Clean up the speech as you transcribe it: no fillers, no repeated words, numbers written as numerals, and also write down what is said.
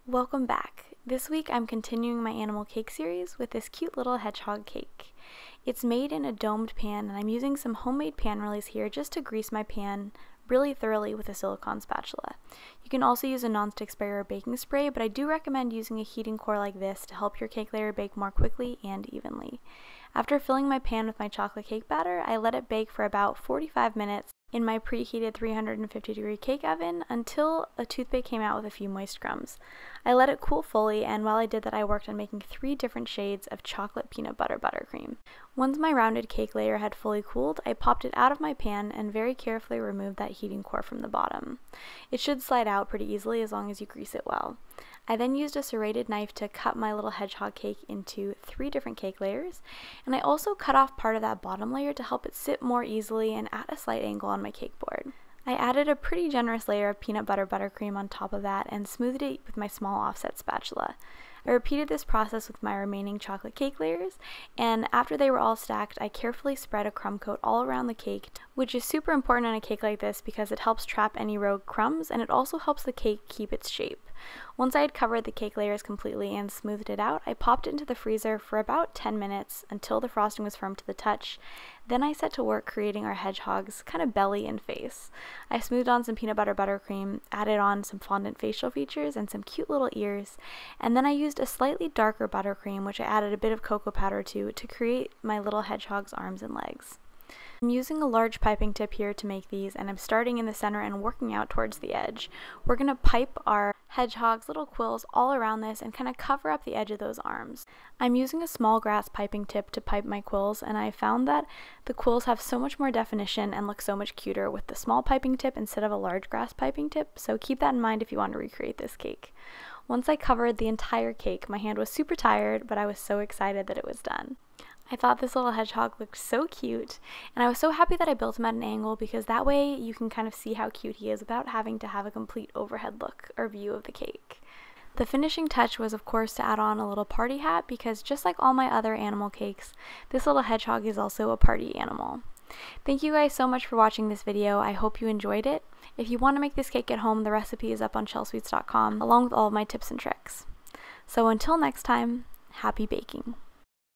Welcome back. This week I'm continuing my animal cake series with this cute little hedgehog cake. It's made in a domed pan, and I'm using some homemade pan relies here just to grease my pan really thoroughly with a silicone spatula. You can also use a nonstick spray or baking spray, but I do recommend using a heating core like this to help your cake layer bake more quickly and evenly. After filling my pan with my chocolate cake batter, I let it bake for about 45 minutes in my preheated 350-degree cake oven until a toothpick came out with a few moist crumbs. I let it cool fully, and while I did that, I worked on making 3 different shades of chocolate peanut butter buttercream. Once my rounded cake layer had fully cooled, I popped it out of my pan and very carefully removed that heating core from the bottom. It should slide out pretty easily as long as you grease it well. I then used a serrated knife to cut my little hedgehog cake into 3 different cake layers, and I also cut off part of that bottom layer to help it sit more easily and at a slight angle on my cake board. I added a pretty generous layer of peanut butter buttercream on top of that and smoothed it with my small offset spatula. I repeated this process with my remaining chocolate cake layers, and after they were all stacked, I carefully spread a crumb coat all around the cake, which is super important on a cake like this because it helps trap any rogue crumbs and it also helps the cake keep its shape. Once I had covered the cake layers completely and smoothed it out, I popped it into the freezer for about 10 minutes until the frosting was firm to the touch. Then I set to work creating our hedgehog's kind of belly and face. I smoothed on some peanut butter buttercream, added on some fondant facial features and some cute little ears, and then I used a slightly darker buttercream, which I added a bit of cocoa powder to create my little hedgehog's arms and legs. I'm using a large piping tip here to make these, and I'm starting in the center and working out towards the edge. We're going to pipe our hedgehog's little quills all around this and kind of cover up the edge of those arms. I'm using a small grass piping tip to pipe my quills, and I found that the quills have so much more definition and look so much cuter with the small piping tip instead of a large grass piping tip, so keep that in mind if you want to recreate this cake. Once I covered the entire cake, my hand was super tired, but I was so excited that it was done. I thought this little hedgehog looked so cute, and I was so happy that I built him at an angle because that way you can kind of see how cute he is without having to have a complete overhead look or view of the cake. The finishing touch was, of course, to add on a little party hat because just like all my other animal cakes, this little hedgehog is also a party animal. Thank you guys so much for watching this video. I hope you enjoyed it. If you want to make this cake at home, the recipe is up on Chelsweets.com along with all of my tips and tricks. So until next time, happy baking!